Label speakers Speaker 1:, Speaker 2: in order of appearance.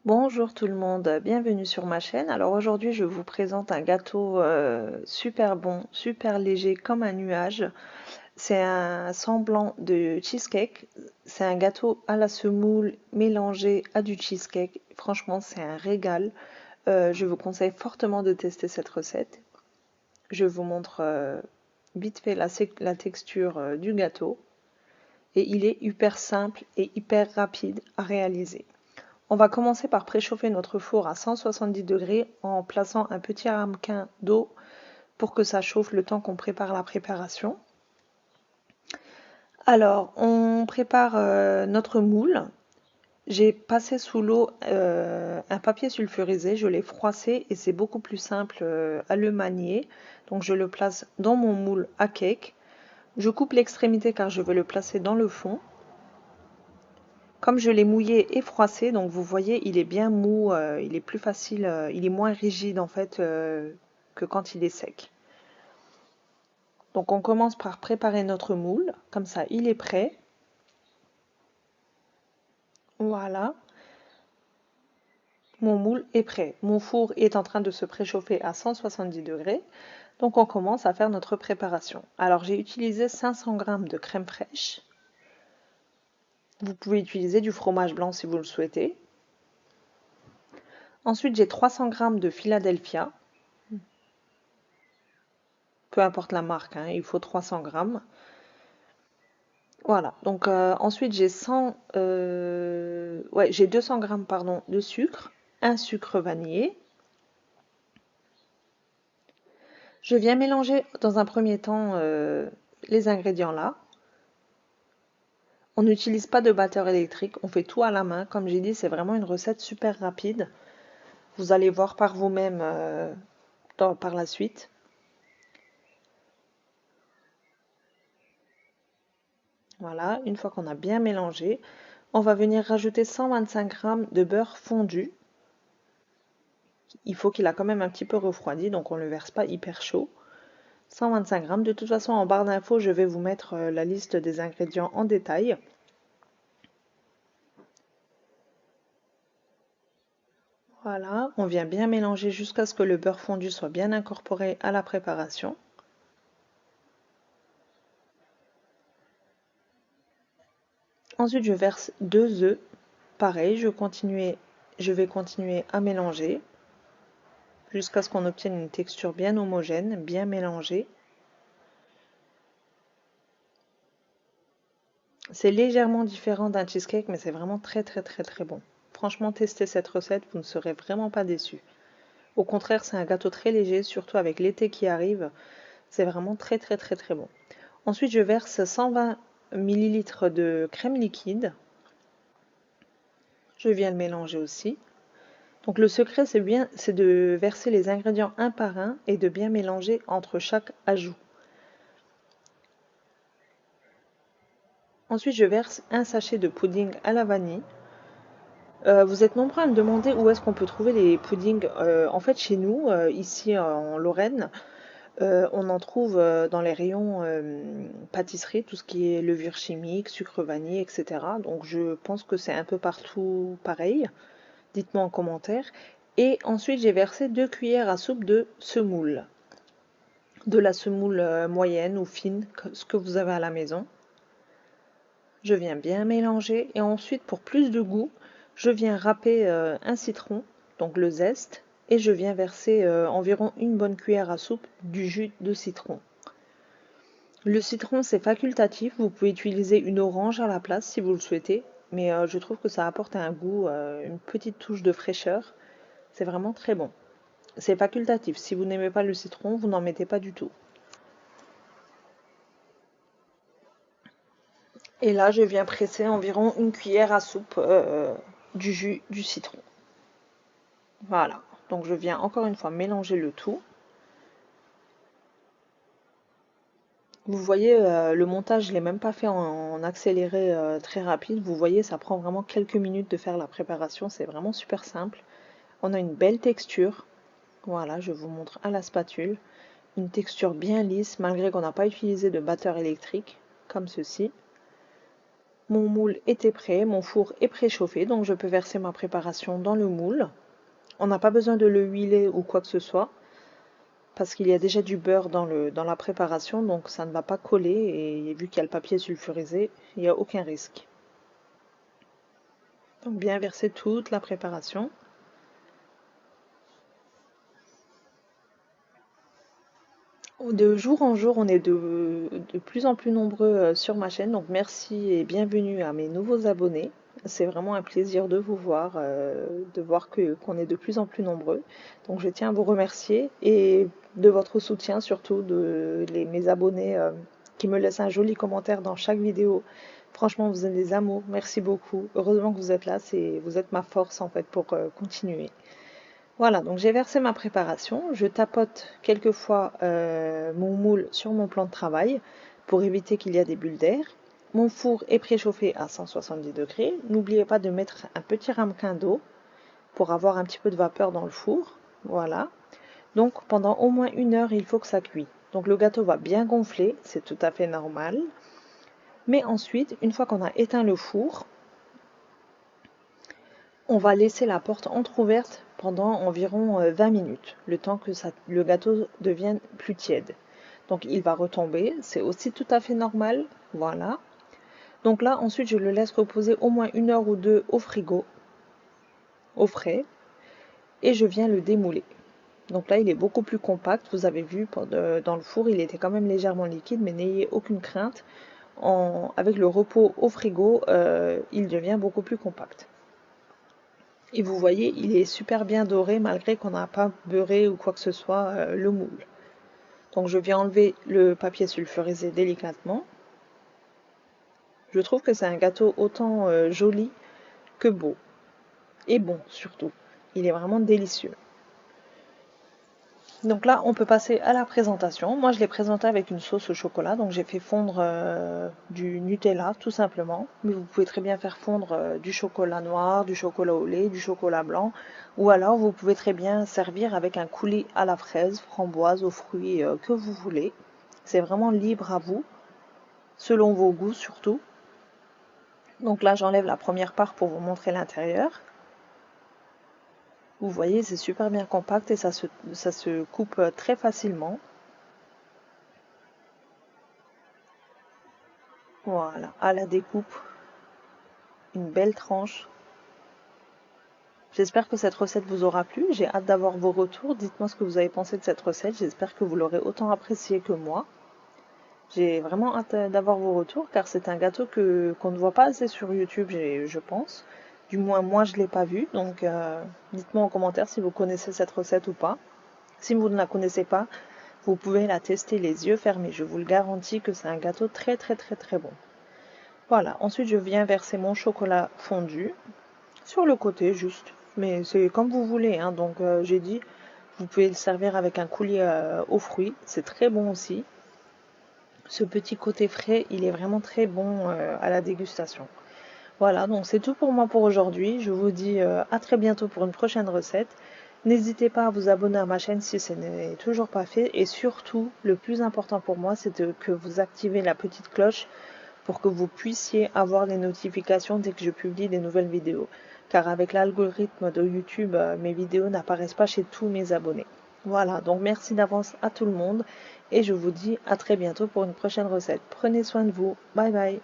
Speaker 1: Bonjour tout le monde, bienvenue sur ma chaîne. Alors aujourd'hui je vous présente un gâteau super bon, super léger comme un nuage. C'est un semblant de cheesecake. C'est un gâteau à la semoule mélangé à du cheesecake. Franchement c'est un régal. Je vous conseille fortement de tester cette recette. Je vous montre vite fait la texture du gâteau. Et il est hyper simple et hyper rapide à réaliser. On va commencer par préchauffer notre four à 170 degrés en plaçant un petit ramequin d'eau pour que ça chauffe le temps qu'on prépare la préparation. Alors, on prépare notre moule. J'ai passé sous l'eau un papier sulfurisé, je l'ai froissé et c'est beaucoup plus simple à le manier. Donc je le place dans mon moule à cake. Je coupe l'extrémité car je veux le placer dans le fond. Comme je l'ai mouillé et froissé, donc vous voyez, il est bien mou, il est plus facile, il est moins rigide en fait que quand il est sec. Donc on commence par préparer notre moule, comme ça il est prêt. Voilà, mon moule est prêt. Mon four est en train de se préchauffer à 170 degrés. Donc on commence à faire notre préparation. Alors j'ai utilisé 500 g de crème fraîche. Vous pouvez utiliser du fromage blanc si vous le souhaitez. Ensuite j'ai 300 g de Philadelphia. Peu importe la marque, hein, il faut 300 g. Voilà, donc ensuite j'ai 200 g pardon, de sucre, un sucre vanillé. Je viens mélanger dans un premier temps les ingrédients là. On n'utilise pas de batteur électrique, on fait tout à la main. Comme j'ai dit, c'est vraiment une recette super rapide. Vous allez voir par vous-même par la suite. Voilà, une fois qu'on a bien mélangé, on va venir rajouter 125 g de beurre fondu. Il faut qu'il a quand même un petit peu refroidi, donc on ne le verse pas hyper chaud. 125 g. De toute façon, en barre d'infos, je vais vous mettre la liste des ingrédients en détail. Voilà, on vient bien mélanger jusqu'à ce que le beurre fondu soit bien incorporé à la préparation. Ensuite, je verse 2 œufs. Pareil, je vais continuer à mélanger jusqu'à ce qu'on obtienne une texture bien homogène, bien mélangée. C'est légèrement différent d'un cheesecake, mais c'est vraiment très bon. Franchement, testez cette recette, vous ne serez vraiment pas déçus. Au contraire, c'est un gâteau très léger, surtout avec l'été qui arrive. C'est vraiment très bon. Ensuite, je verse 120 ml de crème liquide. Je viens le mélanger aussi. Donc le secret, c'est de verser les ingrédients un par un et de bien mélanger entre chaque ajout. Ensuite, je verse un sachet de pudding à la vanille. Vous êtes nombreux à me demander où est-ce qu'on peut trouver les puddings. En fait, chez nous, ici en Lorraine, on en trouve dans les rayons pâtisserie, tout ce qui est levure chimique, sucre vanille, etc. Donc je pense que c'est un peu partout pareil. Dites-moi en commentaire. Et ensuite, j'ai versé 2 cuillères à soupe de semoule. De la semoule moyenne ou fine, ce que vous avez à la maison. Je viens bien mélanger et ensuite, pour plus de goût, je viens râper un citron, donc le zeste, et je viens verser environ une bonne cuillère à soupe du jus de citron. Le citron, c'est facultatif, vous pouvez utiliser une orange à la place si vous le souhaitez, mais je trouve que ça apporte un goût, une petite touche de fraîcheur. C'est vraiment très bon. C'est facultatif, si vous n'aimez pas le citron, vous n'en mettez pas du tout. Et là, je viens presser environ une cuillère à soupe du jus du citron. Voilà, donc je viens encore une fois mélanger le tout. Vous voyez, le montage, je ne l'ai même pas fait en accéléré très rapide. Vous voyez, ça prend vraiment quelques minutes de faire la préparation. C'est vraiment super simple. On a une belle texture. Voilà, je vous montre à la spatule. Une texture bien lisse, malgré qu'on n'a pas utilisé de batteur électrique, comme ceci. Mon moule était prêt, mon four est préchauffé, donc je peux verser ma préparation dans le moule. On n'a pas besoin de le huiler ou quoi que ce soit, parce qu'il y a déjà du beurre dans la préparation, donc ça ne va pas coller, et vu qu'il y a le papier sulfurisé, il n'y a aucun risque. Donc bien verser toute la préparation. De jour en jour, on est de plus en plus nombreux sur ma chaîne, donc merci et bienvenue à mes nouveaux abonnés. C'est vraiment un plaisir de vous voir, de voir qu'on est de plus en plus nombreux. Donc je tiens à vous remercier et de votre soutien, surtout mes abonnés qui me laissent un joli commentaire dans chaque vidéo. Franchement, vous êtes des amours, merci beaucoup. Heureusement que vous êtes là, vous êtes ma force en fait pour continuer. Voilà, donc j'ai versé ma préparation. Je tapote quelquefois mon moule sur mon plan de travail pour éviter qu'il y ait des bulles d'air. Mon four est préchauffé à 170 degrés. N'oubliez pas de mettre un petit ramequin d'eau pour avoir un petit peu de vapeur dans le four. Voilà. Donc pendant au moins 1 heure, il faut que ça cuise. Donc le gâteau va bien gonfler, c'est tout à fait normal. Mais ensuite, une fois qu'on a éteint le four, on va laisser la porte entrouverte pendant environ 20 minutes, le temps que le gâteau devienne plus tiède. Donc il va retomber, c'est aussi tout à fait normal, voilà. Donc là, ensuite, je le laisse reposer au moins 1 heure ou 2 au frigo, au frais, et je viens le démouler. Donc là, il est beaucoup plus compact, vous avez vu, dans le four, il était quand même légèrement liquide, mais n'ayez aucune crainte. Avec le repos au frigo, il devient beaucoup plus compact. Et vous voyez, il est super bien doré malgré qu'on n'a pas beurré ou quoi que ce soit le moule. Donc je viens enlever le papier sulfurisé délicatement. Je trouve que c'est un gâteau autant joli que beau. Et bon surtout. Il est vraiment délicieux. Donc là, on peut passer à la présentation. Moi, je l'ai présenté avec une sauce au chocolat. Donc j'ai fait fondre du Nutella, tout simplement. Mais vous pouvez très bien faire fondre du chocolat noir, du chocolat au lait, du chocolat blanc. Ou alors, vous pouvez très bien servir avec un coulis à la fraise, framboise, aux fruits que vous voulez. C'est vraiment libre à vous, selon vos goûts surtout. Donc là, j'enlève la première part pour vous montrer l'intérieur. Vous voyez, c'est super bien compact et ça se coupe très facilement. Voilà, à la découpe, une belle tranche. J'espère que cette recette vous aura plu. J'ai hâte d'avoir vos retours. Dites-moi ce que vous avez pensé de cette recette. J'espère que vous l'aurez autant apprécié que moi. J'ai vraiment hâte d'avoir vos retours car c'est un gâteau qu'on ne voit pas assez sur YouTube, je pense. Du moins, moi, je ne l'ai pas vu. Donc, dites-moi en commentaire si vous connaissez cette recette ou pas. Si vous ne la connaissez pas, vous pouvez la tester les yeux fermés. Je vous le garantis que c'est un gâteau très très très très bon. Voilà, ensuite je viens verser mon chocolat fondu sur le côté juste. Mais c'est comme vous voulez, hein. Donc j'ai dit, vous pouvez le servir avec un coulis aux fruits. C'est très bon aussi. Ce petit côté frais, il est vraiment très bon à la dégustation. Voilà, donc c'est tout pour moi pour aujourd'hui. Je vous dis à très bientôt pour une prochaine recette. N'hésitez pas à vous abonner à ma chaîne si ce n'est toujours pas fait. Et surtout, le plus important pour moi, c'est que vous activez la petite cloche pour que vous puissiez avoir les notifications dès que je publie des nouvelles vidéos. Car avec l'algorithme de YouTube, mes vidéos n'apparaissent pas chez tous mes abonnés. Voilà, donc merci d'avance à tout le monde et je vous dis à très bientôt pour une prochaine recette. Prenez soin de vous. Bye bye.